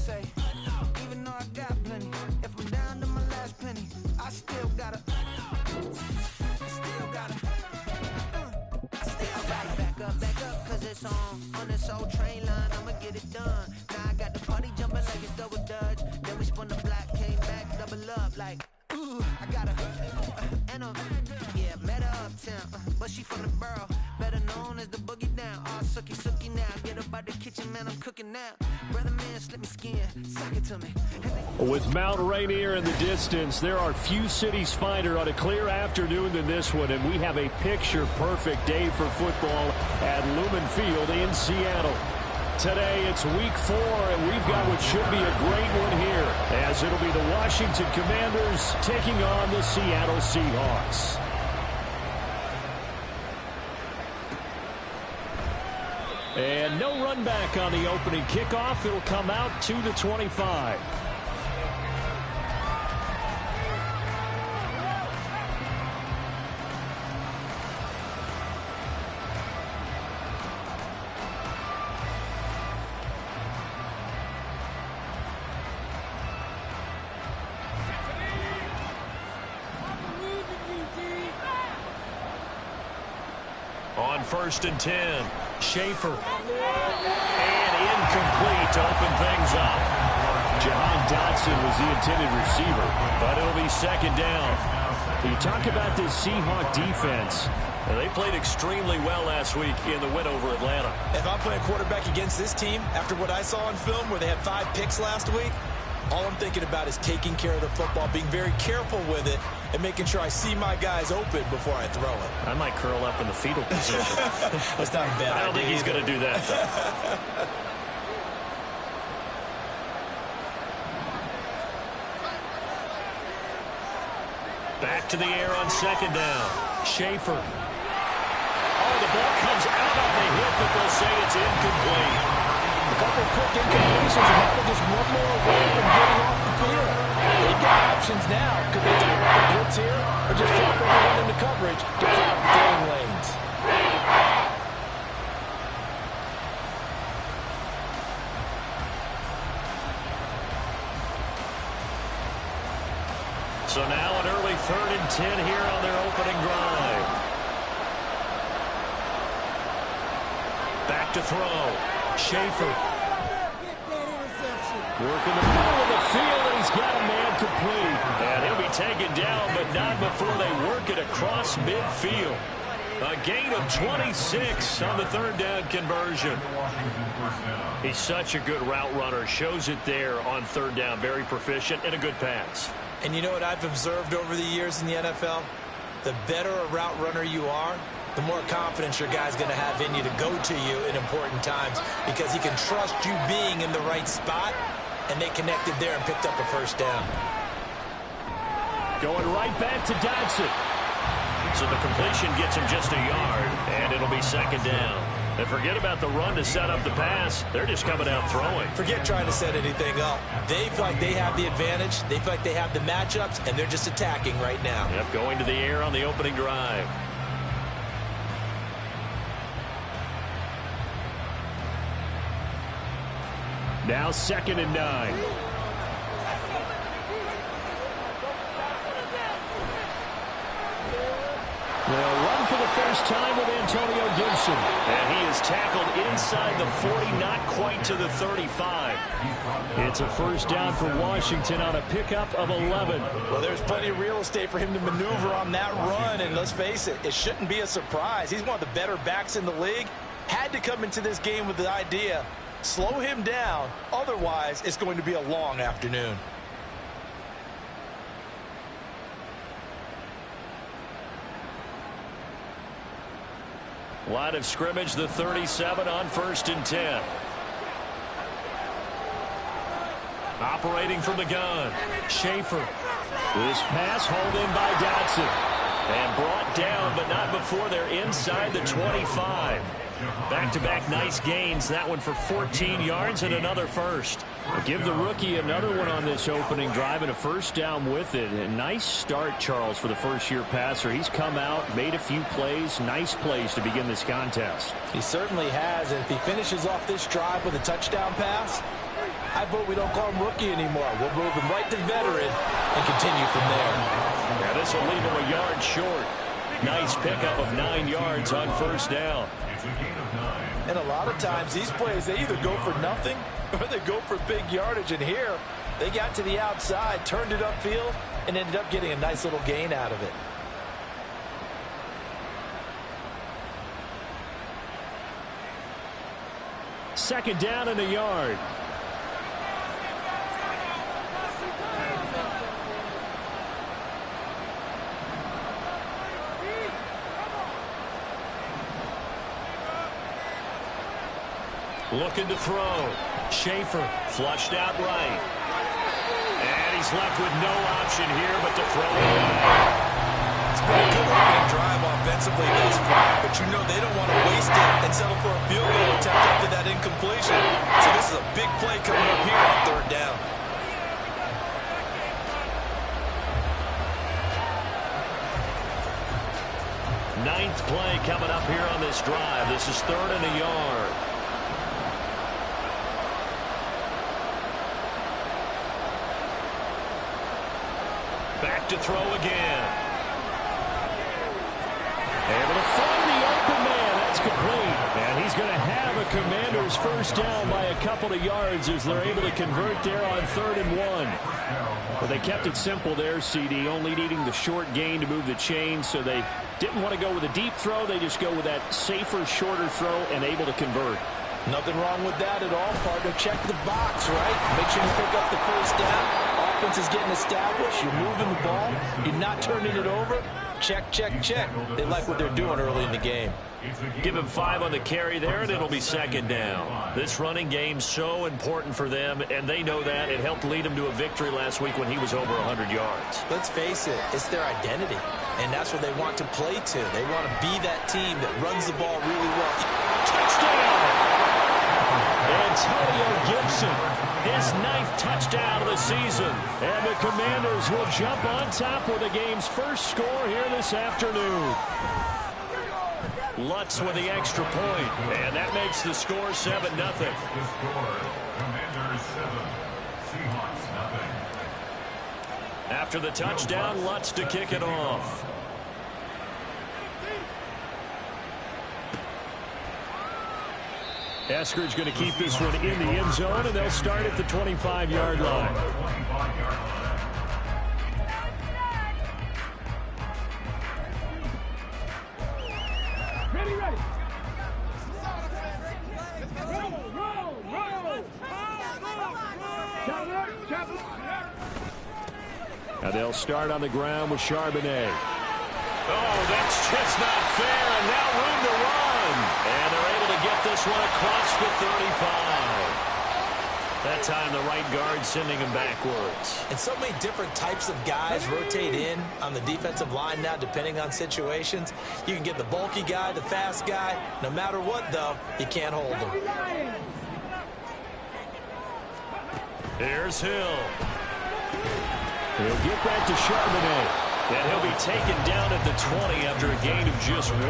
say, even though I got plenty, if I'm down to my last penny, I still gotta back up, cause it's on this old train line, I'ma get it done. Now I got the party jumping like it's double dutch. Then we spun the block, came back, double up, like, ooh, I got met her uptown, but she from the borough, better known as the boogie down. All sookie now, get up out the kitchen, man, I'm cooking now. Brother man, slip me skin, suck it to me. With Mount Rainier in the distance, there are few cities finer on a clear afternoon than this one, and we have a picture-perfect day for football at Lumen Field in Seattle. Today, it's week 4, and we've got what should be a great one here, as it'll be the Washington Commanders taking on the Seattle Seahawks. And no run back on the opening kickoff. It'll come out to the 25. On 1st and 10, Schaefer. And incomplete to open things up. Jahan Dotson was the intended receiver, but it'll be 2nd down. You talk about this Seahawk defense. They played extremely well last week in the win over Atlanta. If I'm playing quarterback against this team, after what I saw on film where they had 5 picks last week, all I'm thinking about is taking care of the football, being very careful with it, and making sure I see my guys open before I throw it. I might curl up in the fetal position. That's not a bad idea. I don't think he's going to do that, though. Back to the air on 2nd down. Schaefer. Oh, the ball comes out on the hit, but they'll say it's incomplete. A couple of quick incompletions, and now they're just one more away from getting off the field. They've got options now. Could they take the blitz here, or just drop everyone into coverage to clog the throwing lanes? So now an early 3rd and 10 here on their opening drive. Back to throw. Schaefer. Working the middle of the field, and he's got a man complete. And he'll be taken down, but not before they work it across midfield. A gain of 26 on the 3rd down conversion. He's such a good route runner. Shows it there on 3rd down. Very proficient and a good pass. And you know what I've observed over the years in the NFL? The better a route runner you are, the more confidence your guy's going to have in you to go to you in important times, because he can trust you being in the right spot, and they connected there and picked up a 1st down. Going right back to Dotson. So the completion gets him just a yard, and it'll be 2nd down. And forget about the run to set up the pass. They're just coming out throwing. Forget trying to set anything up. They feel like they have the advantage. They feel like they have the matchups, and they're just attacking right now. Yep, going to the air on the opening drive. Now 2nd and 9. They'll run for the first time with Antonio Gibson. And he is tackled inside the 40, not quite to the 35. It's a 1st down for Washington on a pickup of 11. Well, there's plenty of real estate for him to maneuver on that run, and let's face it, it shouldn't be a surprise. He's one of the better backs in the league. Had to come into this game with the idea, slow him down, otherwise it's going to be a long afternoon. Line of scrimmage, the 37 on 1st and 10. Operating from the gun, Schaefer. This pass hauled in by Dotson. And brought down, but not before they're inside the 25. Back-to-back nice gains. That one for 14 yards and another 1st. Give the rookie another one on this opening drive and a 1st down with it. A nice start, Charles, for the first-year passer. He's come out, made a few plays, nice plays to begin this contest. He certainly has, and if he finishes off this drive with a touchdown pass, I vote, we don't call him rookie anymore. We'll move him right to veteran and continue from there. Yeah, this will leave him a yard short. Nice pickup of 9 yards on first down. And a lot of times these plays, they either go for nothing or they go for big yardage. And here, they got to the outside, turned it upfield, and ended up getting a nice little gain out of it. Second down and a yard. Looking to throw. Schaefer flushed out right. And he's left with no option here but to throw it. It's been a good opening drive offensively thus far, but you know they don't want to waste it and settle for a field goal attempt after that incompletion. So this is a big play coming up here on third down. Ninth play coming up here on this drive. This is third and a yard. Back to throw again. Able to find the open man. That's complete. And he's going to have a Commander's first down by a couple of yards as they're able to convert there on 3rd and 1. But they kept it simple there, CD, only needing the short gain to move the chains, so they didn't want to go with a deep throw. They just go with that safer, shorter throw and able to convert. Nothing wrong with that at all, partner. Check the box, right? Make sure you pick up the first down. Offense is getting established. You're moving the ball. You're not turning it over. Check, check, check. They like what they're doing early in the game. Give him 5 on the carry there, and it'll be second down. This running game's so important for them, and they know that. It helped lead them to a victory last week when he was over 100 yards. Let's face it, it's their identity, and that's what they want to play to. They want to be that team that runs the ball really well. Touchdown! Antonio Gibson, his 9th touchdown of the season. And the Commanders will jump on top with the game's first score here this afternoon. Lutz with the extra point, and that makes the score 7-0. After the touchdown, Lutz to kick it off. Eskridge going to keep this one in the end zone, and they'll start at the 25-yard line. Ready. Now they'll start on the ground with Charbonnet. Oh, that's just not fair, and now room to run. And they're able to get this one across the 35. That time the right guard sending him backwards. And so many different types of guys rotate in on the defensive line now, depending on situations. You can get the bulky guy, the fast guy. No matter what, though, you can't hold him. Here's Hill. He'll get that to Charbonnet. And he'll be taken down at the 20 after a gain of just 1.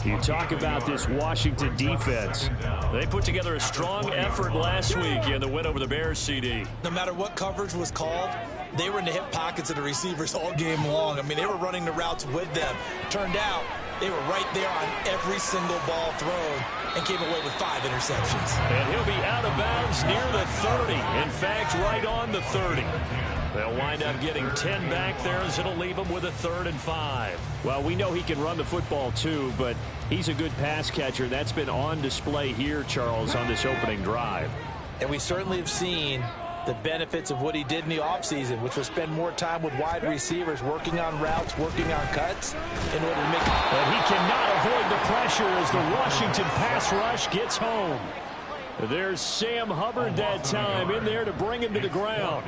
You talk about this Washington defense. They put together a strong effort last week in the win over the Bears, CD. No matter what coverage was called, they were in the hip pockets of the receivers all game long. I mean, they were running the routes with them. Turned out they were right there on every single ball thrown and came away with 5 interceptions. And he'll be out of bounds near the 30. In fact, right on the 30. They'll wind up getting 10 back there as it'll leave them with a 3rd and 5. Well, we know he can run the football too, but he's a good pass catcher. That's been on display here, Charles, on this opening drive. And we certainly have seen the benefits of what he did in the offseason, which was spend more time with wide receivers, working on routes, working on cuts in order to make. But he cannot avoid the pressure as the Washington pass rush gets home. There's Sam Hubbard that time in there to bring him to the ground.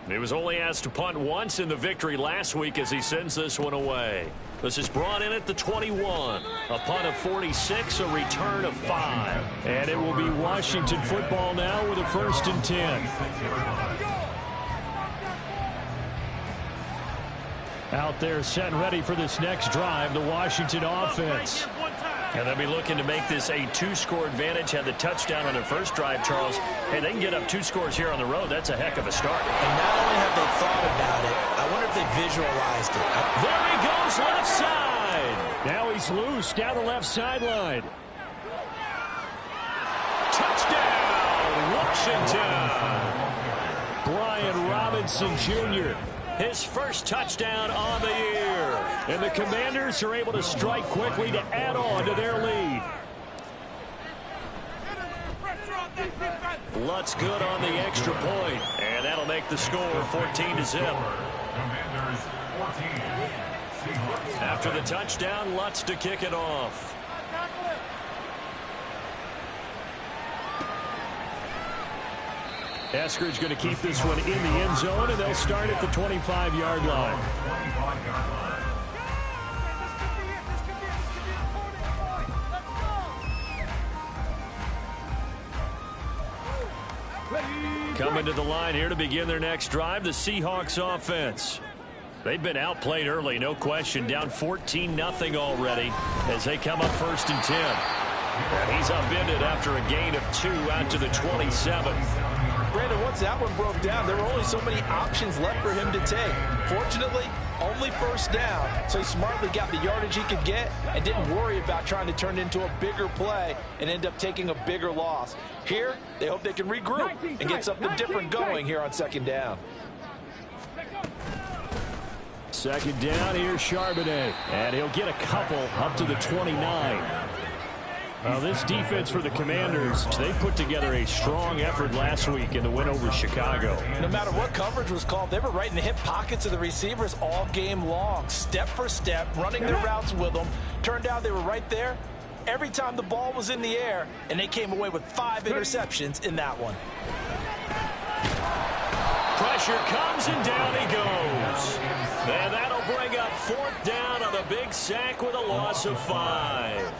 He was only asked to punt once in the victory last week as he sends this one away. This is brought in at the 21. A punt of 46, a return of 5. And it will be Washington football now with a 1st and 10. Out there set and ready for this next drive, the Washington offense. And they'll be looking to make this a 2-score advantage. Had the touchdown on their first drive, Charles. Hey, they can get up 2 scores here on the road. That's a heck of a start. And not only have they thought about it, I wonder if they visualized it. There he goes, left side. Now he's loose down the left sideline. Touchdown, Washington. Brian Robinson Jr., his first touchdown on the year. And the Commanders are able to strike quickly to add on to their lead. Lutz good on the extra point. And that'll make the score 14-0. After the touchdown, Lutz to kick it off. Eskridge going to keep this one in the end zone, and they'll start at the 25-yard line. Coming to the line here to begin their next drive, the Seahawks offense. They've been outplayed early, no question. Down 14-0 already as they come up 1st and 10. And he's upended after a gain of 2 out to the 27. Brandon, once that one broke down, there were only so many options left for him to take. Fortunately, only 1st down, so he smartly got the yardage he could get and didn't worry about trying to turn it into a bigger play and end up taking a bigger loss. Here, they hope they can regroup and get something different going here on 2nd down. 2nd down, here's Charbonnet, and he'll get a couple up to the 29. Well, this defense for the Commanders, they put together a strong effort last week in the win over Chicago. No matter what coverage was called, they were right in the hip pockets of the receivers all game long, step for step, running their routes with them. Turned out they were right there every time the ball was in the air, and they came away with 5 interceptions in that one. Pressure comes, and down he goes. And that'll bring up 4th down on a big sack with a loss of 5.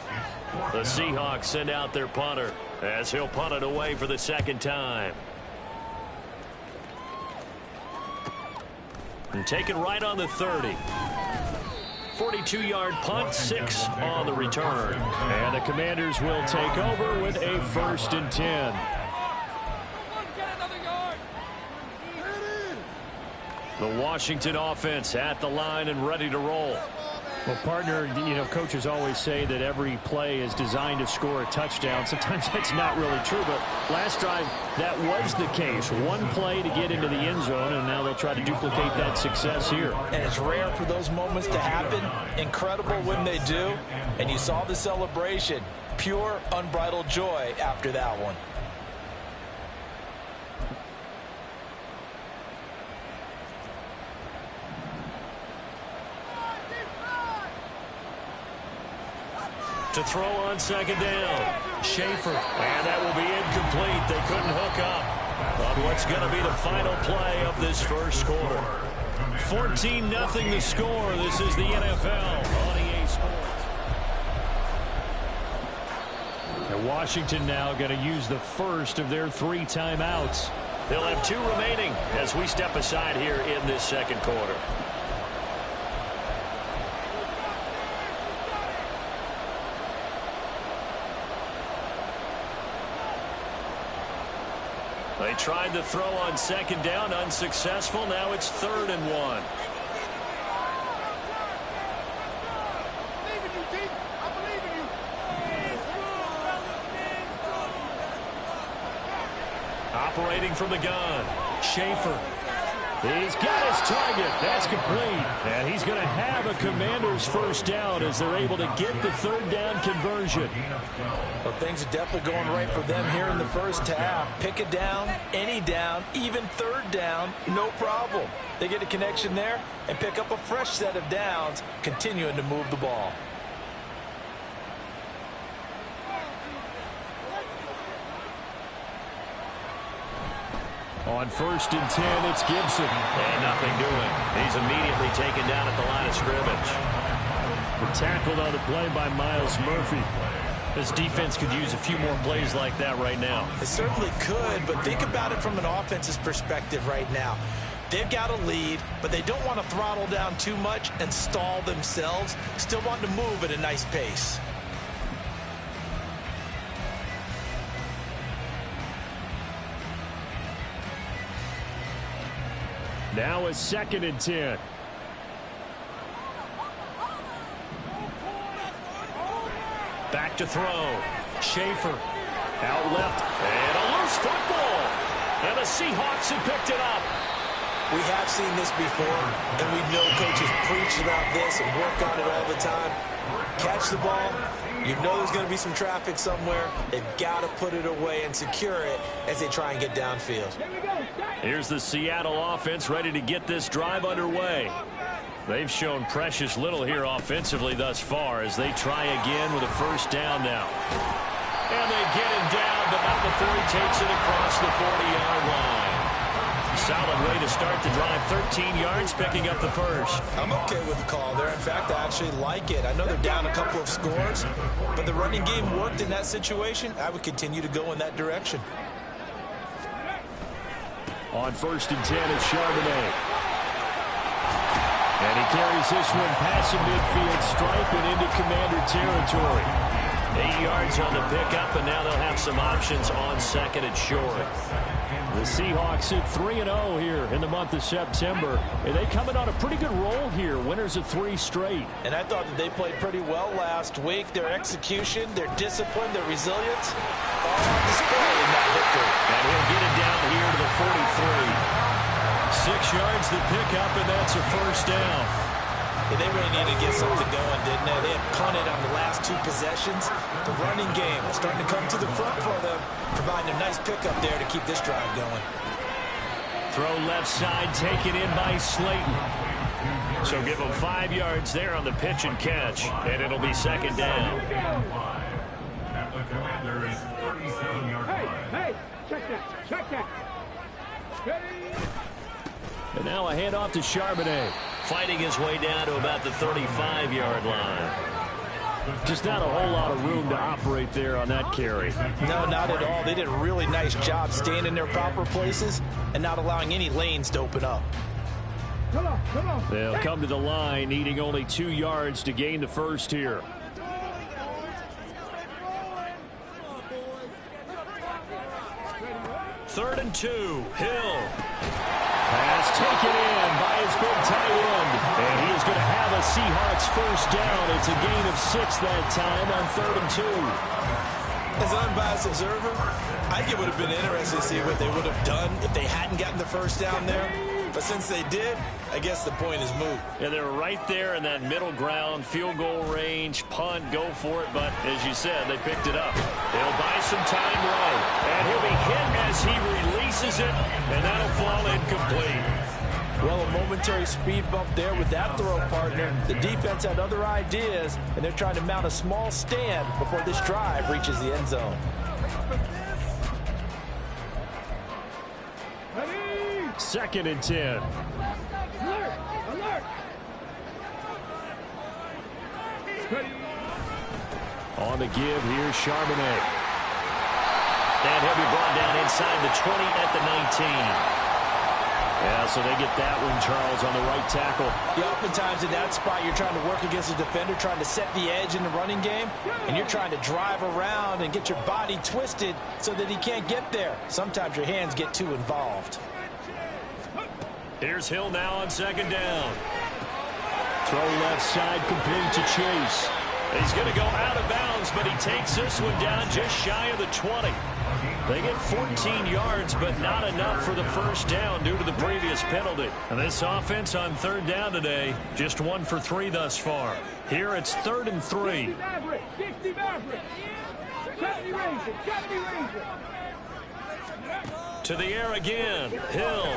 The Seahawks send out their punter as he'll punt it away for the 2nd time. And taken right on the 30. 42-yard punt, 6 on the return. And the Commanders will take over with a 1st and 10. The Washington offense at the line and ready to roll. Well, partner, you know, coaches always say that every play is designed to score a touchdown. Sometimes that's not really true, but last drive, that was the case. One play to get into the end zone, and now they'll try to duplicate that success here. And it's rare for those moments to happen. Incredible when they do. And you saw the celebration. Pure, unbridled joy after that one. To throw on 2nd down. Schaefer. And that will be incomplete. They couldn't hook up on what's going to be the final play of this 1st quarter. 14-0 the score. This is the NFL on EA Sports. And Washington now going to use the first of their 3 timeouts. They'll have 2 remaining as we step aside here in this 2nd quarter. They tried to throw on 2nd down, unsuccessful. Now it's 3rd and 1. Operating from the gun, Schaefer. He's got his target. That's complete. And he's going to have a Commander's 1st down as they're able to get the 3rd down conversion. Well, things are definitely going right for them here in the 1st half. Pick a down, any down, even 3rd down, no problem. They get a connection there and pick up a fresh set of downs, continuing to move the ball. On 1st and 10, it's Gibson. And nothing doing. He's immediately taken down at the line of scrimmage. Tackled on the play by Miles Murphy. This defense could use a few more plays like that right now. It certainly could, but think about it from an offense's perspective right now. They've got a lead, but they don't want to throttle down too much and stall themselves. Still want to move at a nice pace. Now a 2nd and 10. Back to throw. Schaefer out left. And a loose football. And the Seahawks have picked it up. We have seen this before, and we know coaches preach about this and work on it all the time. Catch the ball. You know there's going to be some traffic somewhere. They've got to put it away and secure it as they try and get downfield. Here's the Seattle offense ready to get this drive underway. They've shown precious little here offensively thus far as they try again with a 1st down now. And they get him down, but not before he takes it across the 40-yard line. Solid way to start the drive. 13 yards, picking up the 1st. I'm okay with the call there. In fact, I actually like it. I know they're down a couple of scores, but the running game worked in that situation. I would continue to go in that direction. On 1st and 10, it's Charbonnet. And he carries this one past the midfield stripe and into Commander territory. 8 yards on the pickup, and now they'll have some options on 2nd and short. The Seahawks at 3-0 here in the month of September. And they coming on a pretty good roll here. Winners of 3 straight. And I thought that they played pretty well last week. Their execution, their discipline, their resilience, all on display in that victory. And he'll get it down here to the 43. 6 yards the pickup, and that's a 1st down. And they really needed to get something going, didn't they? They had punted on the last 2 possessions. The running game was starting to come to the front for them, providing a nice pickup there to keep this drive going. Throw left side, taken in by Slayton. So give him 5 yards there on the pitch and catch, and it'll be 2nd down. At the Commander's 37-yard line. Hey, check that. And now a handoff to Charbonnet. Fighting his way down to about the 35-yard line. Just not a whole lot of room to operate there on that carry. No, not at all. They did a really nice job staying in their proper places and not allowing any lanes to open up. Come on. They'll come to the line, needing only 2 yards to gain the 1st here. Third and 2, Hill. Pass taken in by his big tight end. And he is going to have a Seahawks 1st down. It's a gain of 6 that time on 3rd and 2. As an unbiased observer, I think it would have been interesting to see what they would have done if they hadn't gotten the 1st down there. But since they did, I guess the point is moot. Yeah, they're right there in that middle ground, field goal range, punt, go for it. But as you said, they picked it up. They'll buy some time right. And he'll be hit as he releases it, and that'll fall incomplete. Well, a momentary speed bump there with that throw, partner. The defense had other ideas, and they're trying to mount a small stand before this drive reaches the end zone. Ready? 2nd and 10. Alert! Ready? On the give, here's Charbonnet. And he'll be brought down inside the 20 at the 19. Yeah, so they get that one, Charles, on the right tackle. Yeah, oftentimes in that spot, you're trying to work against a defender, trying to set the edge in the running game, and you're trying to drive around and get your body twisted so that he can't get there. Sometimes your hands get too involved. Here's Hill now on 2nd down. Throw left side, complete to Chase. He's going to go out of bounds, but he takes this one down just shy of the 20. They get 14 yards, but not enough for the 1st down due to the previous penalty. And this offense on 3rd down today, just 1 for 3 thus far. Here it's 3rd and 3. 60 Maverick. 70 Razor. To the air again. Hill.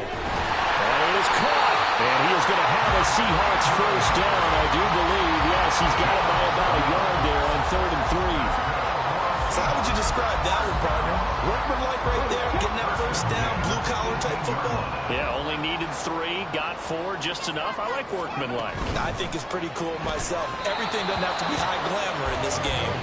And it is caught. And he is going to have a Seahawks 1st down, I do believe. Yes, he's got it by about a yard there on 3rd and 3. So how would you describe that one, partner? Workmanlike right there, getting that 1st down, blue-collar type football. Yeah, only needed 3, got 4, just enough. I like workmanlike. I think it's pretty cool myself. Everything doesn't have to be high glamour in this game.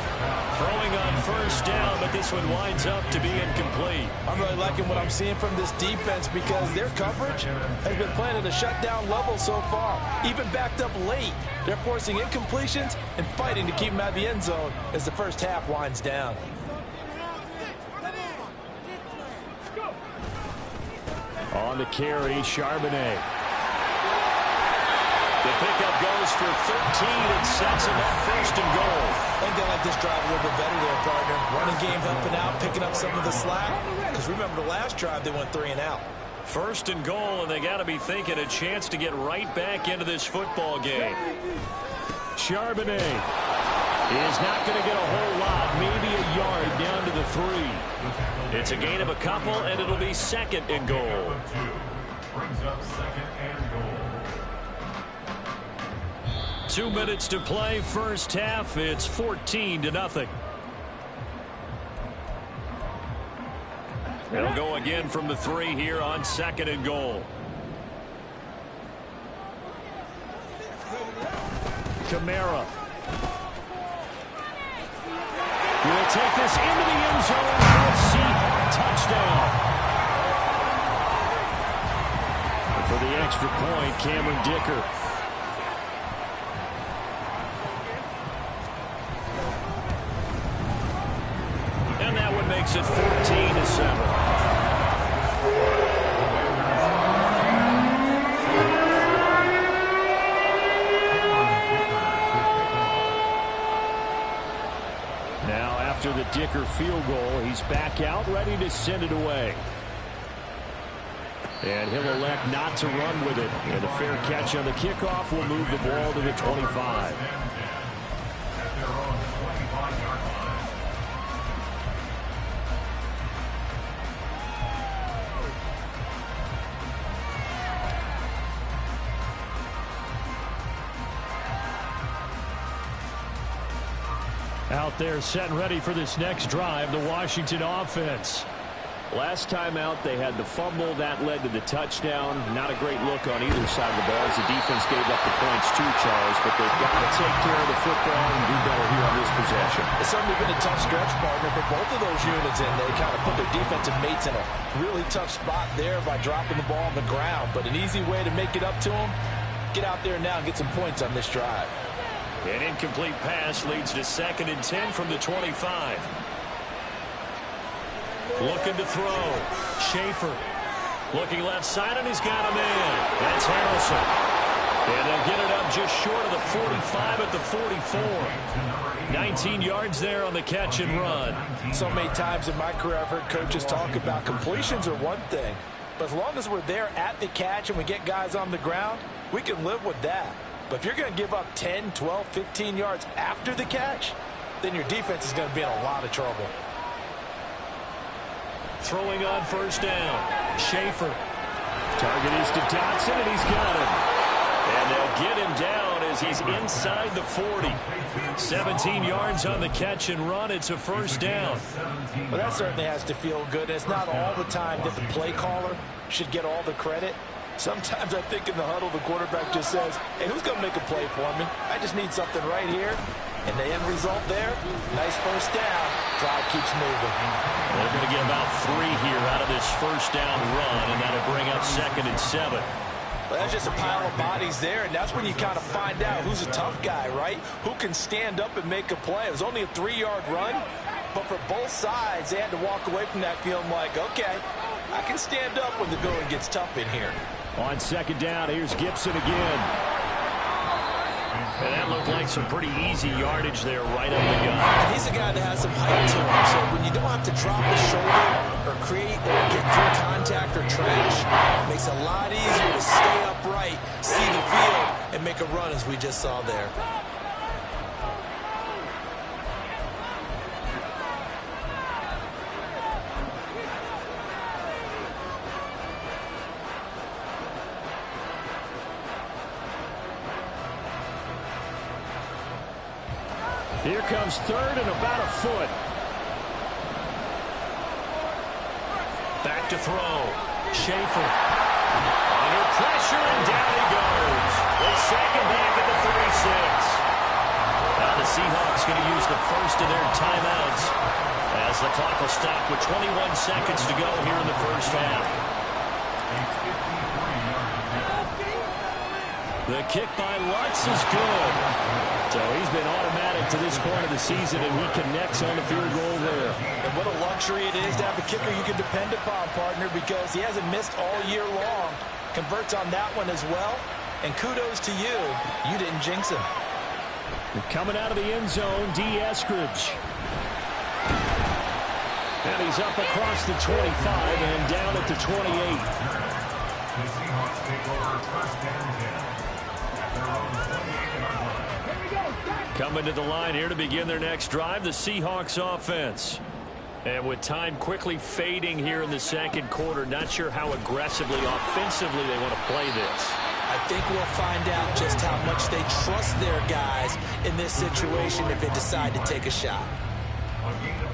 Throwing on 1st down, but this one winds up to be incomplete. I'm really liking what I'm seeing from this defense because their coverage has been playing at a shutdown level so far. Even backed up late, they're forcing incompletions and fighting to keep them out of the end zone as the 1st half winds down. On the carry, Charbonnet. The pickup goes for 13 and sets him up first and goal. I think they like this drive a little bit better there, partner. Running game helping out, picking up some of the slack. Because remember the last drive, they went 3 and out. First and goal, and they got to be thinking a chance to get right back into this football game. Charbonnet is not going to get a whole lot, maybe a yard down to the 3. It's a gain of a couple, and it'll be second and goal. Brings up second and goal. 2 minutes to play, first half. It's 14-0. They'll go again from the 3 here on second and goal. Kamara will take this into the end zone for a Seahawks touchdown. And for the extra point, Cameron Dicker. And that one makes it 14-7. After the Dicker field goal, he's back out, ready to send it away. And he'll elect not to run with it. And a fair catch on the kickoff will move the ball to the 25. Out there set and ready for this next drive, the Washington offense. Last time out, they had the fumble. That led to the touchdown. Not a great look on either side of the ball as the defense gave up the points too, Charles. But they've got to take care of the football and do better here on this possession. It's certainly been a tough stretch, partner, for both of those units, and they kind of put their defensive mates in a really tough spot there by dropping the ball on the ground. But an easy way to make it up to them, get out there now and get some points on this drive. An incomplete pass leads to 2nd and 10 from the 25. Looking to throw. Schaefer looking left side, and he's got him in. That's Harrison. And they'll get it up just short of the 45 at the 44. 19 yards there on the catch and run. So many times in my career I've heard coaches talk about completions are one thing. But as long as we're there at the catch and we get guys on the ground, we can live with that. But if you're going to give up 10, 12, 15 yards after the catch, then your defense is going to be in a lot of trouble. Throwing on first down. Schaefer. Target is to Dotson, and he's got him. And they'll get him down as he's inside the 40. 17 yards on the catch and run. It's a first down. Well, that certainly has to feel good. It's not all the time that the play caller should get all the credit. Sometimes I think in the huddle, the quarterback just says, hey, who's going to make a play for me? I just need something right here. And the end result there, nice first down. Drive keeps moving. They're going to get about 3 here out of this first down run, and that'll bring up 2nd and 7. Well, that's just a pile of bodies there, and that's when you kind of find out who's a tough guy, right? Who can stand up and make a play. It was only a 3-yard run, but for both sides, they had to walk away from that feeling like, okay, I can stand up when the going gets tough in here. On 2nd down, here's Gibson again. And that looked like some pretty easy yardage there right up the gut. And he's a guy that has some height to him, so when you don't have to drop his shoulder or create or get through contact or trash, it makes it a lot easier to stay upright, see the field, and make a run as we just saw there. Here comes 3rd and about a foot. Back to throw. Schaefer. Under pressure, and down he goes. They sack him back at the 36. Now the Seahawks going to use the first of their timeouts as the clock will stop with 21 seconds to go here in the first half. The kick by Lutz is good. So he's been automatic to this point of the season, and he connects on the field goal there. And what a luxury it is to have a kicker you can depend upon, partner, because he hasn't missed all year long. Converts on that one as well. And kudos to you. You didn't jinx him. Coming out of the end zone, D. Eskridge. And he's up across the 25 and down at the 28. The Seahawks take over first and 10 at their own 28-yard line. Coming to the line here to begin their next drive, the Seahawks offense. And with time quickly fading here in the second quarter, not sure how aggressively, offensively they want to play this. I think we'll find out just how much they trust their guys in this situation if they decide to take a shot.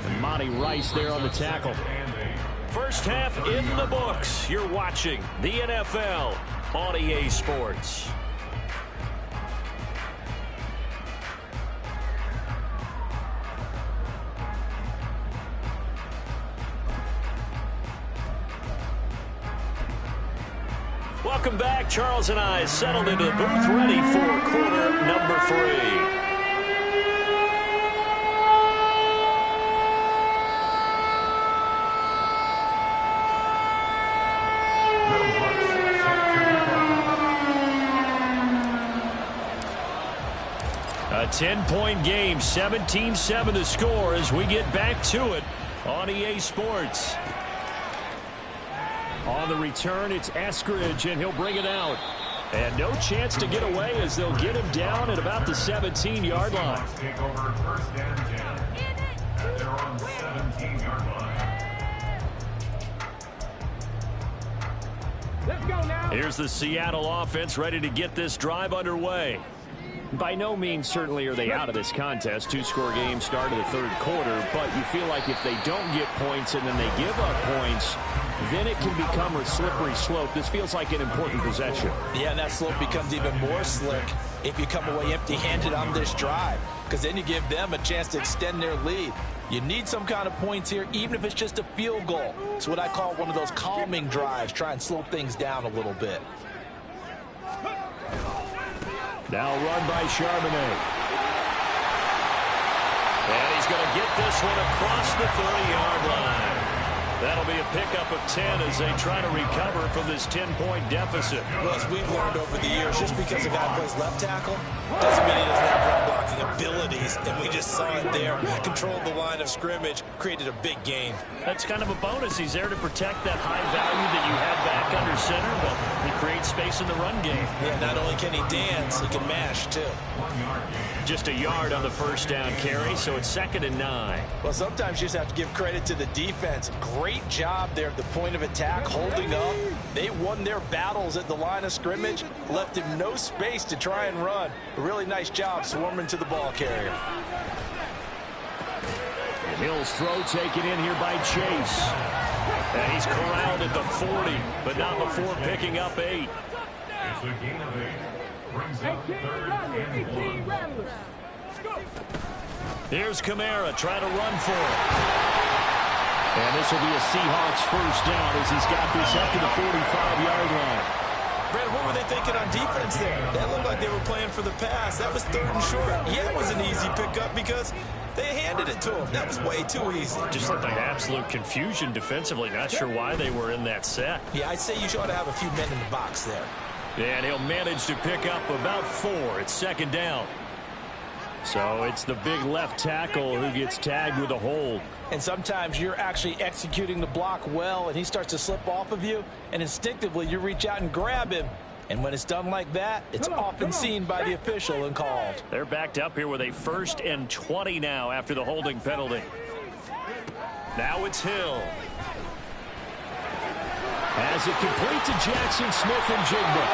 And Monty Rice there on the tackle. First half in the books. You're watching the NFL on EA Sports. Welcome back. Charles and I settled into the booth, ready for quarter number 3. A 10-point game, 17-7 to score as we get back to it on EA Sports. On the return, it's Eskridge, and he'll bring it out. And no chance to get away as they'll get him down at about the 17-yard line. Take over first and 10 at their own 17-yard line. Let's go now. Here's the Seattle offense ready to get this drive underway. By no means certainly are they out of this contest. 2-score game start of the third quarter, but you feel like if they don't get points and then they give up points, then it can become a slippery slope. This feels like an important possession. Yeah, and that slope becomes even more slick if you come away empty-handed on this drive, because then you give them a chance to extend their lead. You need some kind of points here, even if it's just a field goal. It's what I call one of those calming drives. Try and slow things down a little bit. Now run by Charbonnet. And he's going to get this one across the 30-yard line. That'll be a pickup of 10 as they try to recover from this 10-point deficit. Well, as we've learned over the years, just because a guy plays left tackle doesn't mean he doesn't have run blocking abilities. And we just saw it there. Controlled the line of scrimmage, created a big gain. That's kind of a bonus. He's there to protect that high value that you have back under center, but he creates space in the run game. Yeah, not only can he dance, he can mash, too. Just a yard on the first down carry, so it's 2nd and 9. Well, sometimes you just have to give credit to the defense. Great job there at the point of attack, holding up. They won their battles at the line of scrimmage, left him no space to try and run. A really nice job swarming to the ball carrier. And Hill's throw taken in here by Chase. And he's corralled at the 40, but not before picking up 8. It's a gain of 8. Brings up 3rd and 1. Here's Kamara trying to run for it. And this will be a Seahawks first down as he's got this up to the 45-yard line. Brad, what were they thinking on defense there? That looked like they were playing for the pass. That was 3rd and short. Yeah, it was an easy pickup because they handed it to him. That was way too easy. Just looked like absolute confusion defensively. Not sure why they were in that set. Yeah, I'd say you ought to have a few men in the box there. And he'll manage to pick up about 4. It's 2nd down. So it's the big left tackle who gets tagged with a hold. And sometimes you're actually executing the block well, and he starts to slip off of you, and instinctively you reach out and grab him. And when it's done like that, it's often seen by the official and called. They're backed up here with a 1st and 20 now after the holding penalty. Now it's Hill. As it complete to Jackson Smith and Jigba.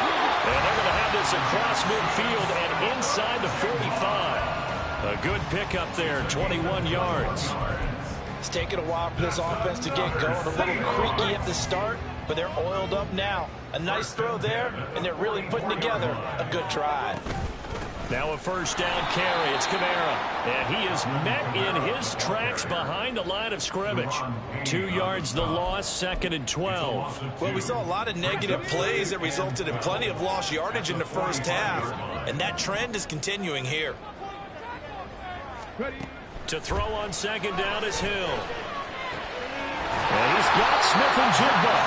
And they're going to have this across midfield and inside the 45. A good pickup there, 21 yards. It's taken a while for this offense to get going. A little creaky at the start, but they're oiled up now. A nice throw there, and they're really putting together a good drive. Now a first down carry. It's Kamara. And he is met in his tracks behind the line of scrimmage. 2 yards the loss, 2nd and 12. Well, we saw a lot of negative plays that resulted in plenty of lost yardage in the first half. And that trend is continuing here. To throw on 2nd down is Hill. And he's got Smith and Jigba.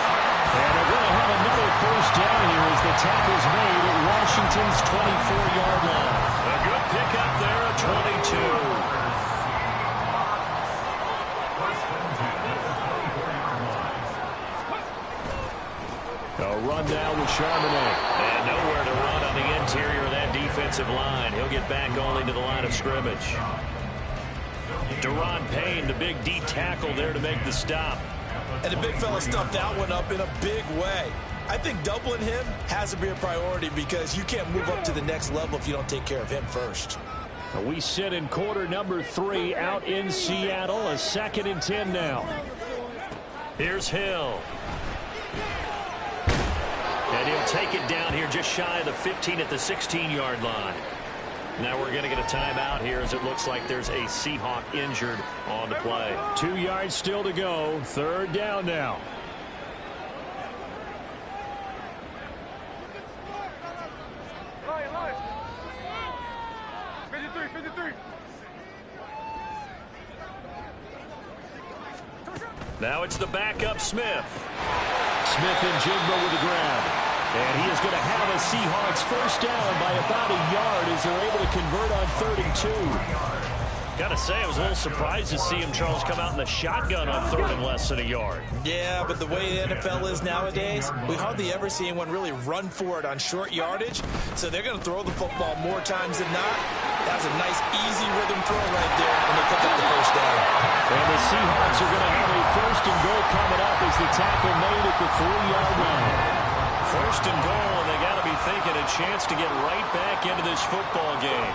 And they're going to have another first down here as the tackle's made at Washington's 24-yard line. A good pickup there at 22. A run down with Charbonnet. And nowhere to run on the interior of that defensive line. He'll get back only to the line of scrimmage. Deron Payne, the big D tackle there to make the stop. And the big fella stuffed that one up in a big way. I think doubling him has to be a priority because you can't move up to the next level if you don't take care of him first. We sit in quarter number 3 out in Seattle. A 2nd and 10 now. Here's Hill. And he'll take it down here just shy of the 15 at the 16-yard line. Now we're going to get a timeout here as it looks like there's a Seahawk injured on the play. 2 yards still to go. 3rd down now. Now it's the backup Smith. Smith and Jigba with the grab. And he is going to have a Seahawks first down by about a yard as they're able to convert on 32. Got to say, I was a little surprised to see him, Charles, come out in the shotgun on 3rd and less than a yard. Yeah, but the way the NFL is nowadays, we hardly ever see anyone really run for it on short yardage. So they're going to throw the football more times than not. That was a nice, easy rhythm throw right there, and they pick up the first down. And the Seahawks are going to have a 1st and goal coming up as the tackle made at the 3-yard line. 1st and goal, and they got to be thinking a chance to get right back into this football game.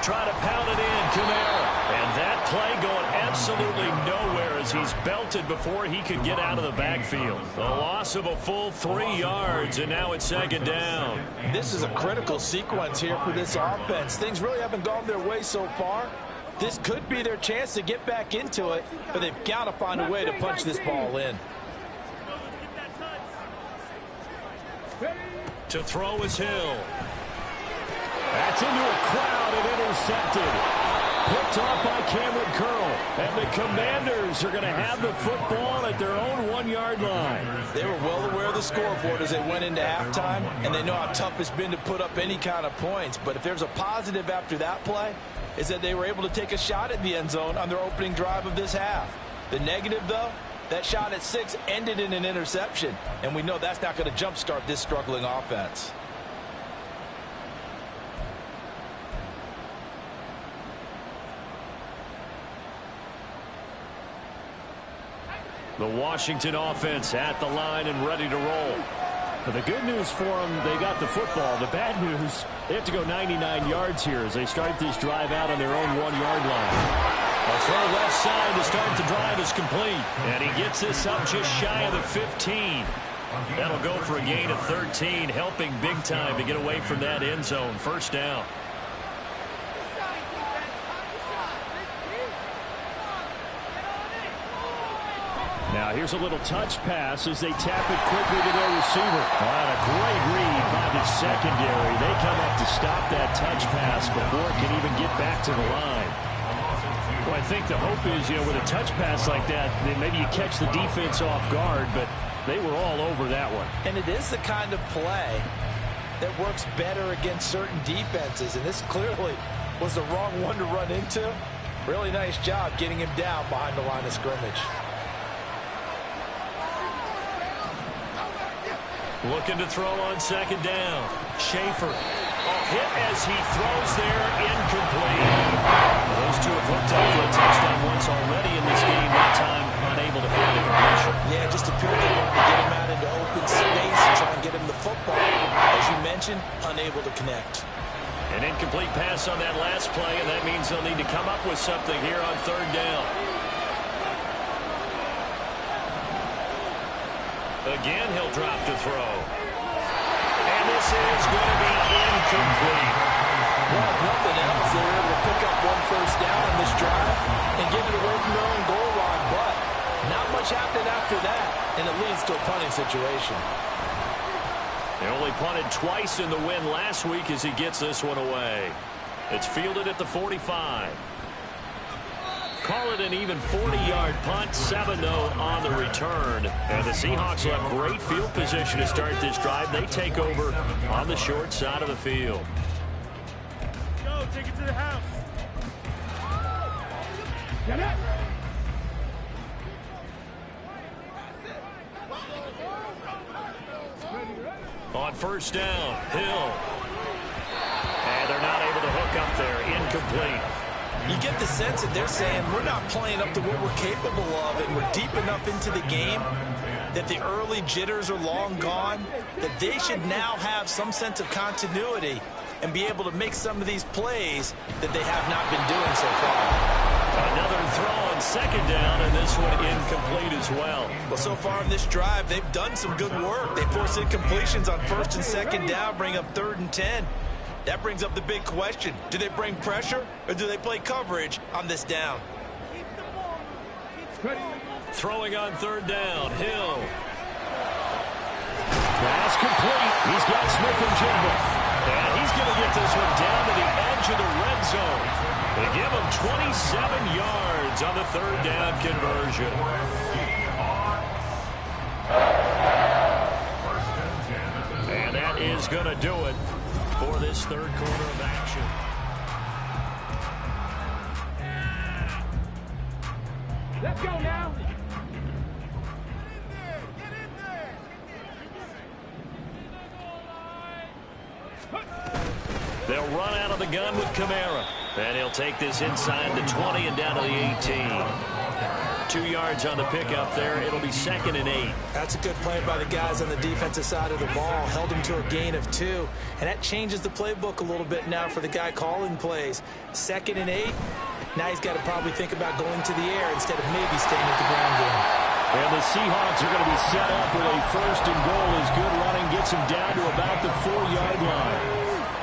Try to pound it in, Kamara. And that play going absolutely nowhere as he's belted before he could get out of the backfield. A loss of a full 3 yards, and now it's 2nd down. This is a critical sequence here for this offense. Things really haven't gone their way so far. This could be their chance to get back into it, but they've got to find a way to punch this ball in. To throw is Hill. That's into a crowd and intercepted. Picked off by Cameron Curl. And the Commanders are going to have the football at their own 1-yard line. They were well aware of the scoreboard as they went into halftime, and they know how tough it's been to put up any kind of points. But if there's a positive after that play, is that they were able to take a shot at the end zone on their opening drive of this half. The negative, though, that shot at 6 ended in an interception, and we know that's not going to jumpstart this struggling offense. The Washington offense at the line and ready to roll. But the good news for them, they got the football. The bad news, they have to go 99 yards here as they start this drive out on their own 1-yard line. A throw left side to start the drive is complete. And he gets this up just shy of the 15. That'll go for a gain of 13, helping big time to get away from that end zone. 1st down. Now here's a little touch pass as they tap it quickly to their receiver. And a great read by the secondary. They come up to stop that touch pass before it can even get back to the line. Well, I think the hope is, with a touch pass like that, then maybe you catch the defense off guard, but they were all over that one. And it is the kind of play that works better against certain defenses, and this clearly was the wrong one to run into. Really nice job getting him down behind the line of scrimmage. Looking to throw on 2nd down. Schaefer. A hit as he throws there, incomplete. Those two have hooked up for a touchdown once already in this game, that time unable to find a completion. Yeah, just appeared they wanted to get him out into open space and try and get him the football. As you mentioned, unable to connect. An incomplete pass on that last play, and that means they'll need to come up with something here on 3rd down. Again, he'll drop to throw. And this is going to be incomplete. Well, if nothing else, they were able to pick up 1 first down on this drive and give it away from their own goal line. But not much happened after that, and it leads to a punting situation. They only punted twice in the win last week as he gets this one away. It's fielded at the 45. Call it an even 40-yard punt, 7-0 on the return. And the Seahawks will have great field position to start this drive. They take over on the short side of the field. Go, take it to the house. Get it. On first down, Hill. And they're not able to hook up there. Incomplete. You get the sense that they're saying we're not playing up to what we're capable of, and we're deep enough into the game that the early jitters are long gone, that they should now have some sense of continuity and be able to make some of these plays that they have not been doing so far. Another throw on second down, and this one incomplete as well. Well, so far in this drive, they've done some good work. They force incompletions on first and second down, bring up 3rd and 10. That brings up the big question. Do they bring pressure, or do they play coverage on this down? Throwing on 3rd down, Hill. Pass complete. He's got Smith-Njigba. And he's going to get this one down to the edge of the red zone. They give him 27 yards on the 3rd down conversion. And that is going to do it for this 3rd quarter of action. Let's go now. They'll run out of the gun with Kamara. And he'll take this inside the 20 and down to the 18. 2 yards on the pickup there. It'll be 2nd and 8. That's a good play by the guys on the defensive side of the ball. Held him to a gain of 2. And that changes the playbook a little bit now for the guy calling plays. 2nd and 8. Now he's got to probably think about going to the air instead of maybe staying with the ground game. And the Seahawks are going to be set up with a 1st and goal as good running gets him down to about the 4-yard line.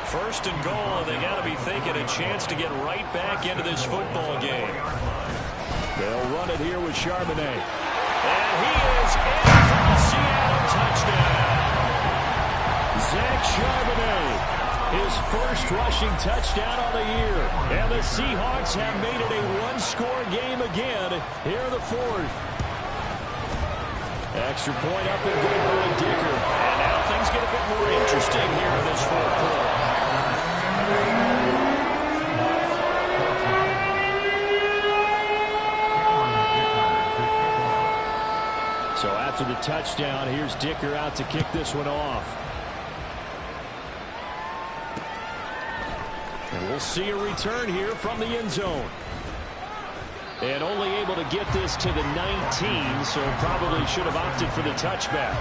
1st and goal, and they got to be thinking a chance to get right back into this football game. They'll run it here with Charbonnet. And he is in for the Seattle touchdown. Zach Charbonnet, his first rushing touchdown on the year. And the Seahawks have made it a one-score game again here in the 4th. Extra point up and good by Dicker. And now things get a bit more interesting here in this 4th quarter. So after the touchdown, here's Dicker out to kick this one off. And we'll see a return here from the end zone. And only able to get this to the 19, so probably should have opted for the touchback.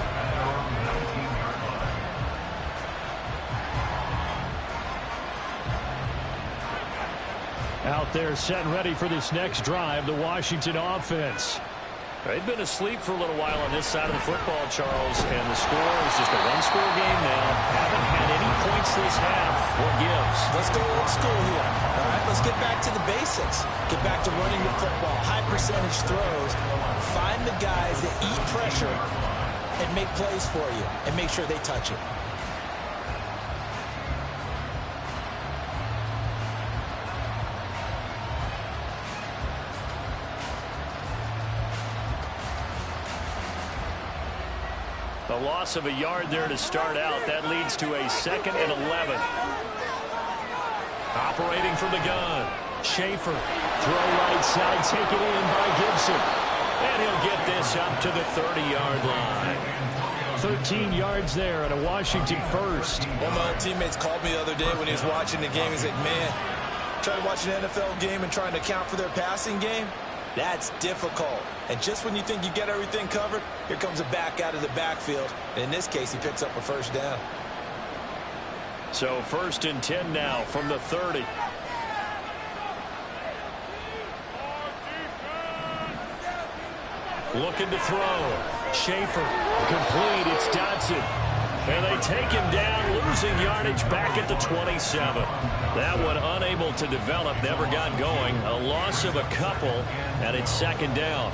Out there set and ready for this next drive, the Washington offense. They've been asleep for a little while on this side of the football, Charles, and the score is just a one-score game now. Haven't had any points this half. What gives? Let's go old school here. All right, let's get back to the basics. Get back to running the football, high percentage throws. Find the guys that eat pressure and make plays for you and make sure they touch it. A loss of a yard there to start out. That leads to a 2nd and 11. Operating from the gun. Schaefer. Throw right side. Taken in by Gibson. And he'll get this up to the 30-yard line. 13 yards there and a Washington first. One of my teammates called me the other day when he was watching the game. He's like, man, trying to watch an NFL game and trying to account for their passing game? That's difficult. And just when you think you get everything covered, here comes a back out of the backfield. And in this case, he picks up a 1st down. So 1st and 10 now from the 30. Looking to throw. Schaefer. Complete. It's Dodson. And they take him down, losing yardage back at the 27. That one unable to develop, never got going. A loss of a couple, and it's 2nd down.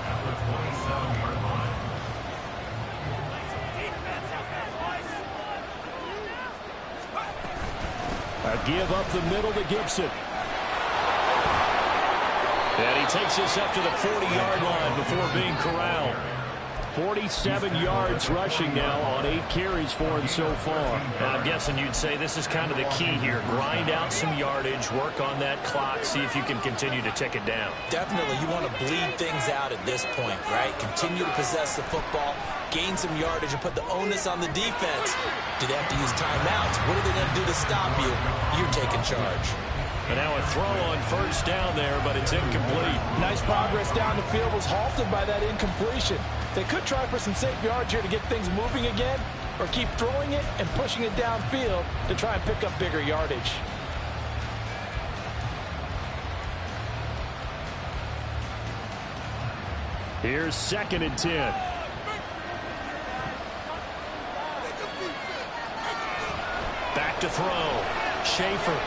A give up the middle to Gibson. And he takes us up to the 40-yard line before being corralled. 47 yards rushing now on 8 carries for him so far. I'm guessing you'd say this is kind of the key here. Grind out some yardage, work on that clock, see if you can continue to tick it down. Definitely, you want to bleed things out at this point, right? Continue to possess the football, gain some yardage, and put the onus on the defense. Do they have to use timeouts? What are they going to do to stop you? You're taking charge. And now a throw on first down there, but it's incomplete. Nice progress down the field was halted by that incompletion. They could try for some safe yards here to get things moving again, or keep throwing it and pushing it downfield to try and pick up bigger yardage. Here's 2nd and 10. Back to throw. Schaefer.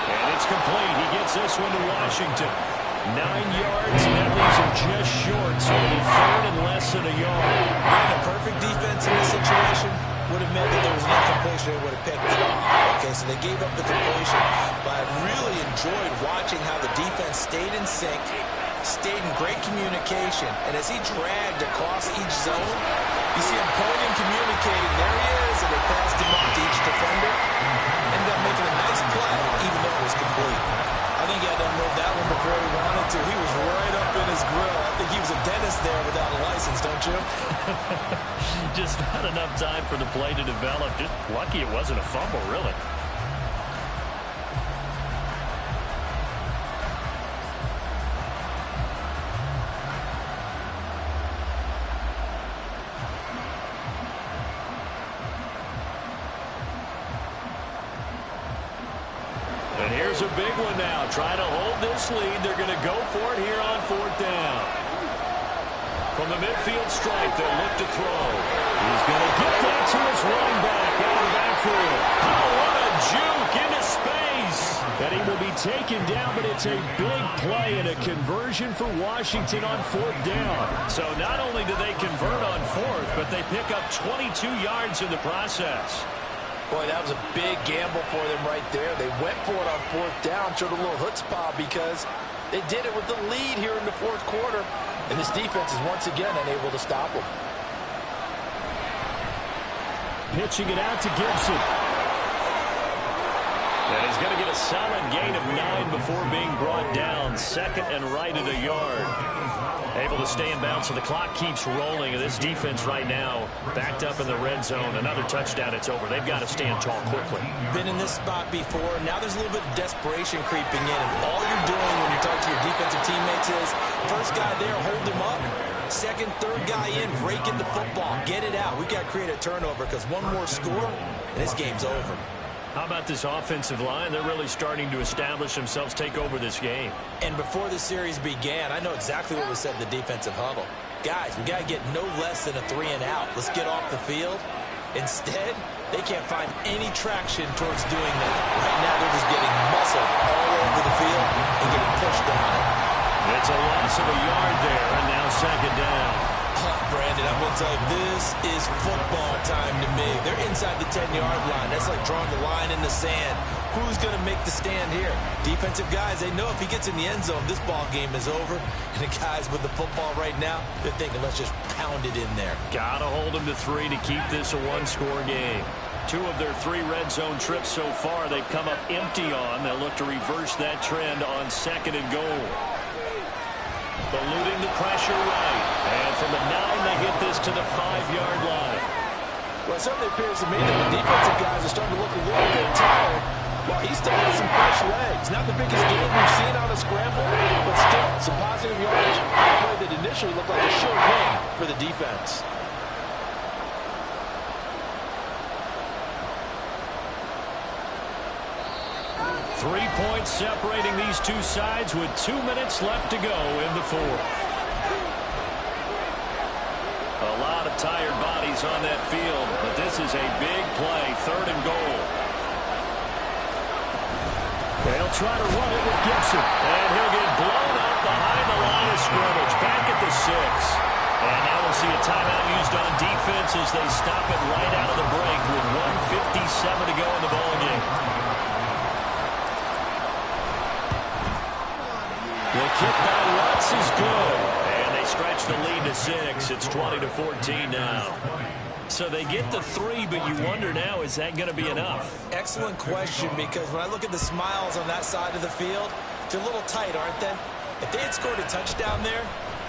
And it's complete. He gets this one to Washington. 9 yards, and that leaves him just short, so it'll be 3rd and less than a yard. Being a perfect defense in this situation would have meant that there was an incompletion. They would have picked it off. Okay, so they gave up the completion, but I really enjoyed watching how the defense stayed in sync, stayed in great communication, and as he dragged across each zone, you see him pointing, communicating. There he is, and they passed him off to each defender. Ended up making a nice play, even though it was complete. I think he had to unload that one before he wanted to. He was right up in his grill. I think he was a dentist there without a license, don't you? Just not enough time for the play to develop. Just lucky it wasn't a fumble, really. And here's a big one now. Trying to hold this lead. They're going to go for it here on 4th down. From the midfield stripe, they'll look to throw. He's going to get that to his running back out of the backfield. Oh, what a juke into space. And he will be taken down, but it's a big play and a conversion for Washington on 4th down. So not only do they convert on 4th, but they pick up 22 yards in the process. Boy, that was a big gamble for them right there. They went for it on 4th down, showed a little chutzpah because they did it with the lead here in the 4th quarter. And this defense is once again unable to stop them. Pitching it out to Gibson. And he's going to get a solid gain of 9 before being brought down. 2nd and right at a yard. Able to stay in bounds, so the clock keeps rolling. And this defense right now backed up in the red zone. Another touchdown, it's over. They've got to stand tall quickly. Been in this spot before. Now there's a little bit of desperation creeping in. And all you're doing when you're talking to your defensive teammates is, first guy there, hold him up. 2nd, 3rd guy in, break in the football. Get it out. We've got to create a turnover because one more score, and this game's over. How about this offensive line? They're really starting to establish themselves, take over this game. And before the series began, I know exactly what was said in the defensive huddle. Guys, we got to get no less than a 3 and out. Let's get off the field. Instead, they can't find any traction towards doing that. Right now, they're just getting muscled all over the field and getting pushed down. It's a loss of a yard there, and now 2nd down. Brandon, I'm going to tell you, this is football time to me. They're inside the 10-yard line. That's like drawing the line in the sand. Who's going to make the stand here? Defensive guys, they know if he gets in the end zone, this ball game is over. And the guys with the football right now, they're thinking, let's just pound it in there. Got to hold them to 3 to keep this a 1-score game. 2 of their 3 red zone trips so far, they've come up empty on. They'll look to reverse that trend on 2nd and goal. Eluding the pressure right. And from the 9, they hit this to the 5-yard line. Well, it certainly appears to me that the defensive guys are starting to look a little bit tired. Well, he still has some fresh legs. Not the biggest game we've seen on a scramble, but still some positive yardage. A play that initially looked like a sure win for the defense. Three points separating these two sides with 2 minutes left to go in the 4th. A lot of tired bodies on that field, but this is a big play, 3rd and goal. They'll try to run it with Gibson, and he'll get blown up behind the line of scrimmage, back at the 6. And now we'll see a timeout used on defense as they stop it right out of the break with 1:57 to go in the ballgame. kick by Lutz is good. And they stretch the lead to 6. It's 20-14 now. So they get the 3, but you wonder now, is that going to be enough? Excellent question, because when I look at the smiles on that side of the field, they're a little tight, aren't they? If they had scored a touchdown there,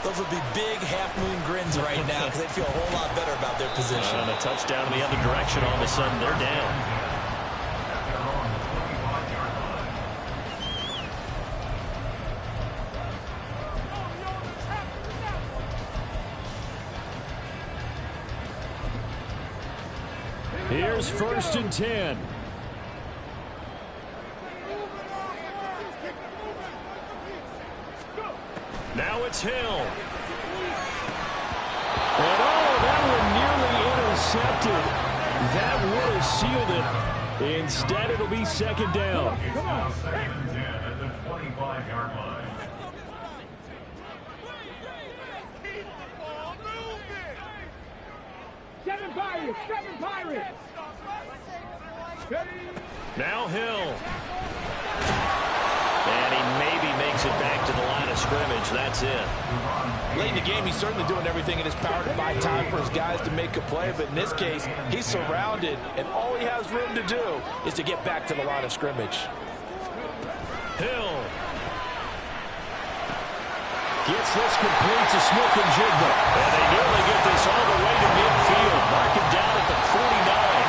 those would be big half-moon grins right now because they'd feel a whole lot better about their position. And a touchdown in the other direction, all of a sudden they're down. Here's 1st and 10. Now it's Hill. And that one nearly intercepted. That would have sealed it. Instead, it'll be 2nd down. Now 2nd and 10 at the 25-yard line. Seven Pirates! Now Hill. And he maybe makes it back to the line of scrimmage. That's it. Late in the game, he's certainly doing everything in his power to buy time for his guys to make a play. But in this case, he's surrounded, and all he has room to do is to get back to the line of scrimmage. Hill. Gets this complete to Smith-Njigba. And they nearly get this all the way to midfield. Mark him down at the 49.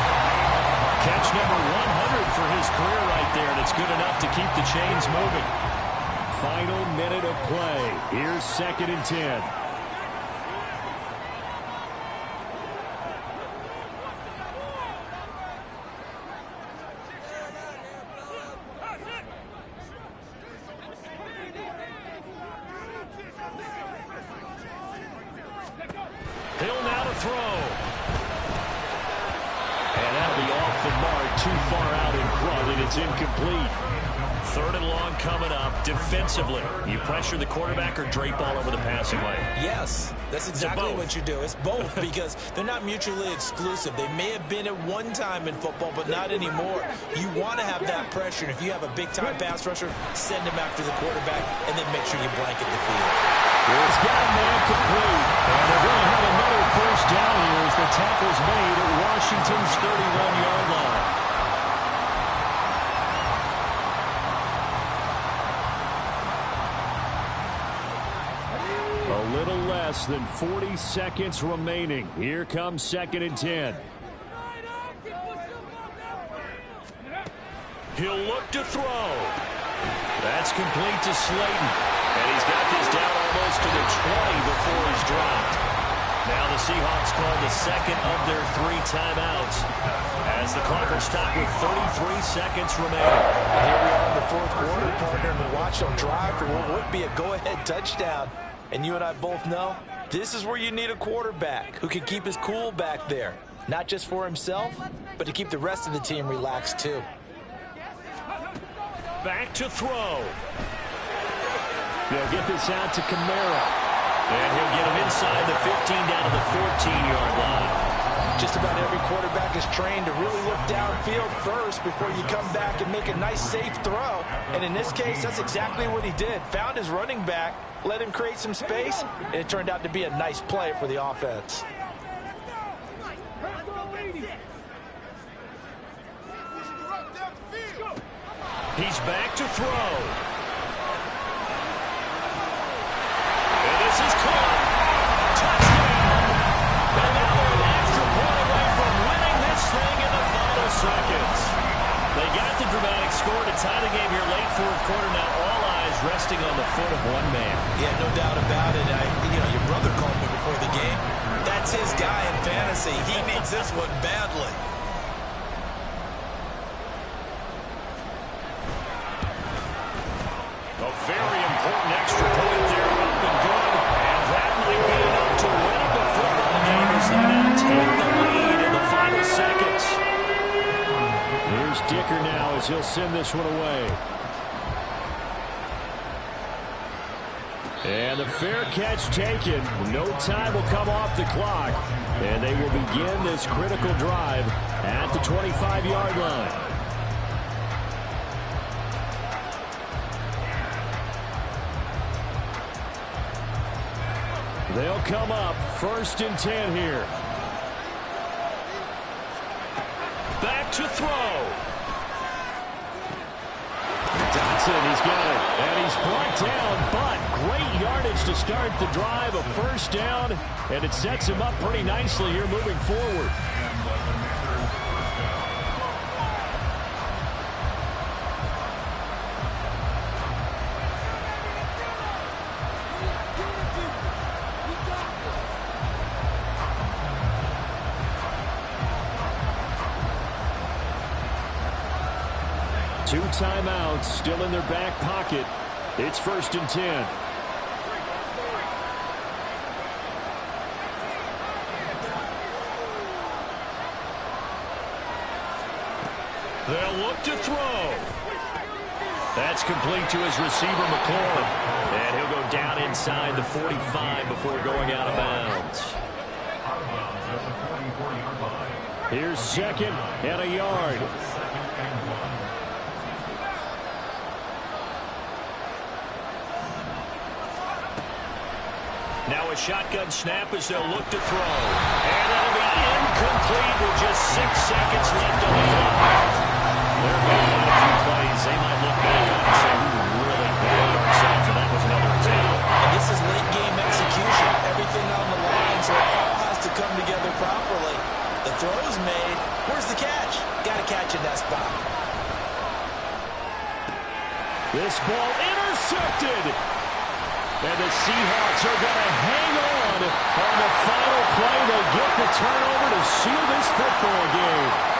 Catch number 100 for his career right there, and it's good enough to keep the chains moving. Final minute of play. Here's 2nd and 10. Hill now to throw. And that'll be off the mark, too far out in front, and it's incomplete. 3rd and long coming up. Defensively, you pressure the quarterback or drape all over the passing lane? Yes, that's exactly what you do. It's both because they're not mutually exclusive. They may have been at one time in football, but not anymore. You want to have that pressure, and if you have a big-time pass rusher, send him after the quarterback, and then make sure you blanket the field. It's got a man complete. And they're going to have another 1st down here as the tackle's made at Washington's 31-yard line. A little less than 40 seconds remaining. Here comes 2nd and 10. He'll look to throw. That's complete to Slayton. And he's got this down almost to the 20 before he's dropped. Now the Seahawks call the 2nd of their 3 timeouts as the clock will stop with 33 seconds remaining. And here we are in the 4th quarter, partner, and watch them drive for what would be a go-ahead touchdown. And you and I both know this is where you need a quarterback who can keep his cool back there. Not just for himself, but to keep the rest of the team relaxed too. Back to throw. They'll get this out to Kamara. And he'll get him inside the 15 down to the 14-yard line. Just about every quarterback is trained to really look downfield first before you come back and make a nice, safe throw. And in this case, that's exactly what he did. Found his running back, let him create some space, and it turned out to be a nice play for the offense. He's back to throw. And this is caught. Touchdown. And now they're an extra point away from winning this thing in the final seconds. They got the dramatic score to tie the game here late 4th quarter. Now all eyes resting on the foot of one man. Yeah, no doubt about it. Your brother called me before the game. That's his guy in fantasy. He needs this one badly. A very important extra point there, up and good. And that might be enough to win the football game as they now take the lead in the final seconds. Here's Dicker now as he'll send this one away. And the fair catch taken. No time will come off the clock. And they will begin this critical drive at the 25-yard line. They'll come up 1st and 10 here. Back to throw. Dotson, he's got it. And he's brought down, but great yardage to start the drive. A 1st down, and it sets him up pretty nicely here moving forward. Two timeouts still in their back pocket. It's 1st and 10. They'll look to throw. That's complete to his receiver, McLaurin. And he'll go down inside the 45 before going out of bounds. Here's 2nd and a yard. Now a shotgun snap as they'll look to throw. And that'll be incomplete with just 6 seconds left on the clock. They're going to a few plays. They might look back on and say, we really played ourselves, and that was another example. And this is late game execution. Everything on the line, so it all has to come together properly. The throw's made. Where's the catch? Got to catch in that spot. This ball intercepted. And the Seahawks are going to hang on the final play. They'll get the turnover to seal this football game.